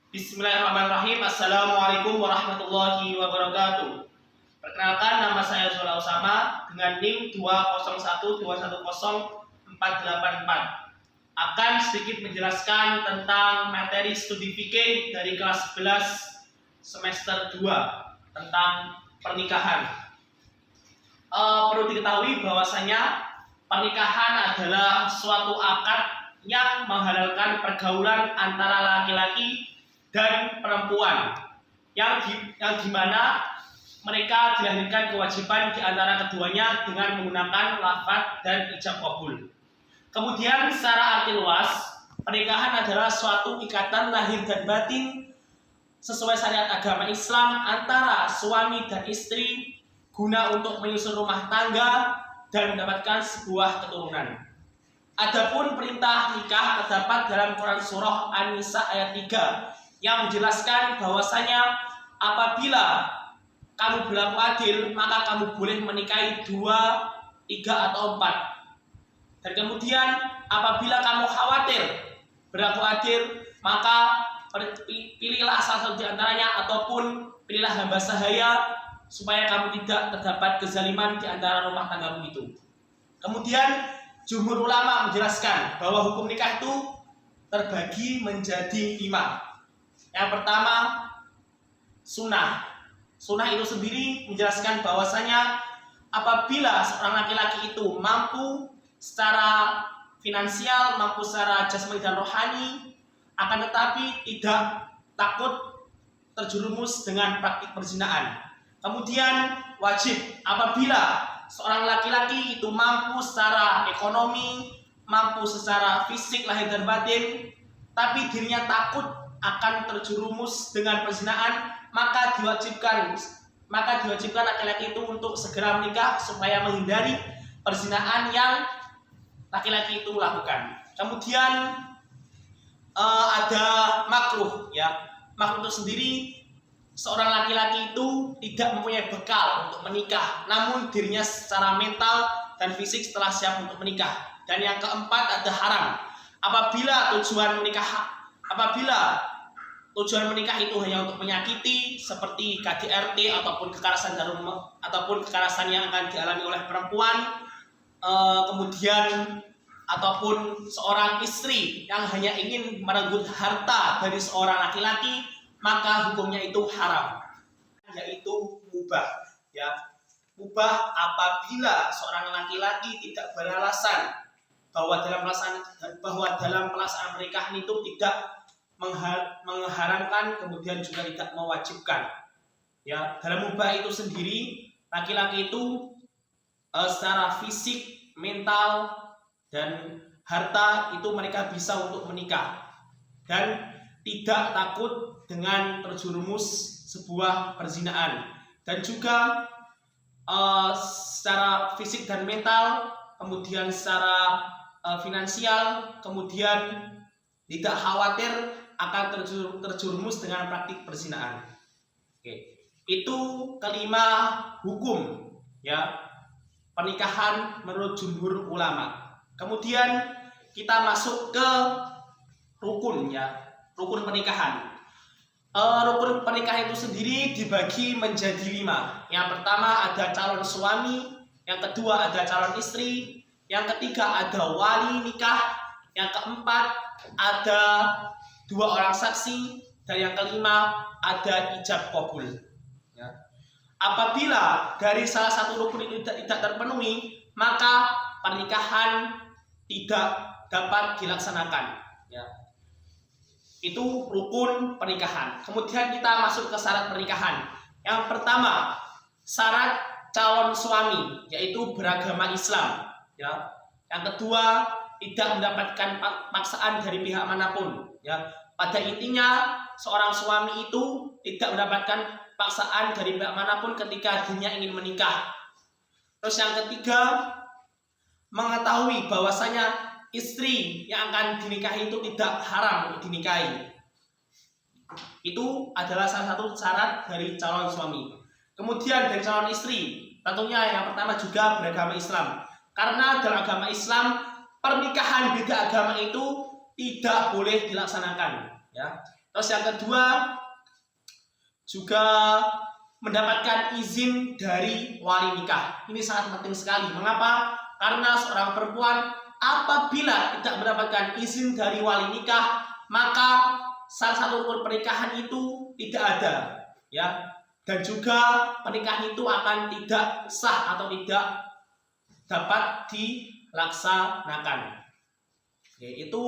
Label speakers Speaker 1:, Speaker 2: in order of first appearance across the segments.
Speaker 1: Bismillahirrahmanirrahim. Assalamualaikum warahmatullahi wabarakatuh. Perkenalkan, nama saya Zola Usama dengan NIM 201210484. Akan sedikit menjelaskan tentang materi studi fikih dari kelas 11 semester 2 tentang pernikahan. Perlu diketahui bahwasanya pernikahan adalah suatu akad yang menghalalkan pergaulan antara laki-laki dan perempuan yang dimana mereka dilahirkan kewajiban di antara keduanya dengan menggunakan lafaz dan ijab qabul. Kemudian secara arti luas, pernikahan adalah suatu ikatan lahir dan batin sesuai syariat agama Islam antara suami dan istri guna untuk menyusun rumah tangga dan mendapatkan sebuah keturunan. Adapun perintah nikah terdapat dalam Quran surah An-Nisa ayat 3 yang menjelaskan bahwasanya apabila kamu berlaku adil, maka kamu boleh menikahi 2, 3 atau 4. Dan kemudian apabila kamu khawatir berlaku adil, maka pilihlah salah satu di antaranya ataupun pilihlah hamba sahaya supaya kamu tidak terdapat kezaliman di antara rumah tanggamu itu. Kemudian jumhur ulama menjelaskan bahwa hukum nikah itu terbagi menjadi 5. Yang pertama, sunnah. Sunnah itu sendiri menjelaskan bahwasanya apabila seorang laki-laki itu mampu secara finansial, mampu secara jasmani dan rohani, akan tetapi tidak takut terjerumus dengan praktik perzinahan. Kemudian wajib apabila seorang laki-laki itu mampu secara ekonomi, mampu secara fisik lahir dan batin, tapi dirinya takut akan terjerumus dengan perzinahan, maka diwajibkan laki-laki itu untuk segera menikah supaya menghindari perzinahan yang laki-laki itu lakukan. Kemudian ada makruh, ya. Makruh itu sendiri seorang laki-laki itu tidak mempunyai bekal untuk menikah, namun dirinya secara mental dan fisik setelah siap untuk menikah. Dan yang keempat ada haram. Apabila tujuan menikah itu hanya untuk menyakiti seperti KDRT ataupun kekerasan yang akan dialami oleh perempuan, kemudian ataupun seorang istri yang hanya ingin merenggut harta dari seorang laki-laki, maka hukumnya itu haram, yaitu mubah, ya. Mubah apabila seorang laki-laki tidak beralasan bahwa dalam pelaksanaan pernikahan itu tidak mengharamkan, kemudian juga tidak mewajibkan. Ya, dalam mubah itu sendiri laki-laki itu secara fisik, mental dan harta itu mereka bisa untuk menikah dan tidak takut dengan terjerumus sebuah perzinahan. Dan juga secara fisik dan mental, kemudian secara finansial, kemudian tidak khawatir akan terjerumus dengan praktik perzinahan. Oke. Itu kelima hukum, ya, pernikahan menurut jumhur ulama. Kemudian kita masuk ke rukun, ya, rukun pernikahan. Rukun pernikahan itu sendiri dibagi menjadi 5. Yang pertama ada calon suami, yang kedua ada calon istri, yang ketiga ada wali nikah, yang keempat ada 2 orang saksi, dan yang kelima ada ijab qabul. Ya. Apabila dari salah satu rukun itu tidak terpenuhi, maka pernikahan tidak dapat dilaksanakan. Ya. Itu rukun pernikahan. Kemudian kita masuk ke syarat pernikahan. Yang pertama, syarat calon suami, yaitu beragama Islam. Ya. Yang kedua, tidak mendapatkan paksaan dari pihak manapun. Ya. Pada intinya, seorang suami itu tidak mendapatkan paksaan dari pihak manapun ketika dirinya ingin menikah. Terus yang ketiga, mengetahui bahwasanya istri yang akan dinikahi itu tidak haram untuk dinikahi. Itu adalah salah satu syarat dari calon suami. Kemudian dari calon istri, tentunya yang pertama juga beragama Islam. Karena dalam agama Islam, pernikahan beda agama itu tidak boleh dilaksanakan, ya. Terus yang kedua juga mendapatkan izin dari wali nikah. Ini sangat penting sekali. Mengapa? Karena seorang perempuan apabila tidak mendapatkan izin dari wali nikah, maka salah satu rukun pernikahan itu tidak ada, ya. Dan juga pernikahan itu akan tidak sah atau tidak dapat dilaksanakan. Yaitu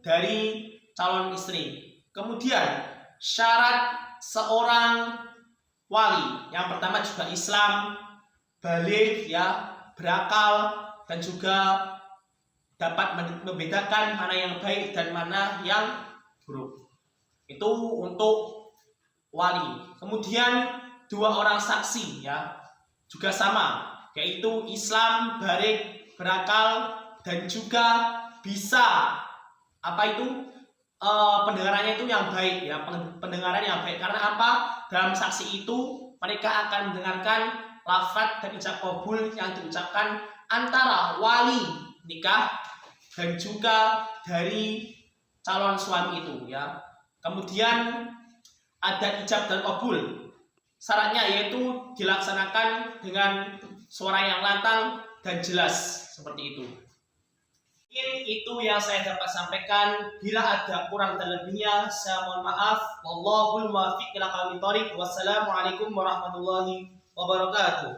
Speaker 1: dari calon istri. Kemudian syarat seorang wali yang pertama juga Islam, baligh, ya, berakal, dan juga dapat membedakan mana yang baik dan mana yang buruk. Itu untuk wali. Kemudian 2 orang saksi, ya, juga sama, yaitu Islam, baligh, berakal, dan juga bisa pendengarannya itu yang baik, ya, pendengaran yang baik. Karena apa? Dalam saksi itu mereka akan mendengarkan lafaz dan ucap qabul yang diucapkan antara wali nikah dan juga dari calon suami itu, ya. Kemudian ada ijab dan qabul. Syaratnya yaitu dilaksanakan dengan suara yang lantang dan jelas, seperti itu. Mungkin itu yang saya dapat sampaikan. Bila ada kurang dan lebihnya, saya mohon maaf. Wallahul muwaffiq ila aqwamit thoriq. Wassalamualaikum warahmatullahi wabarakatuh.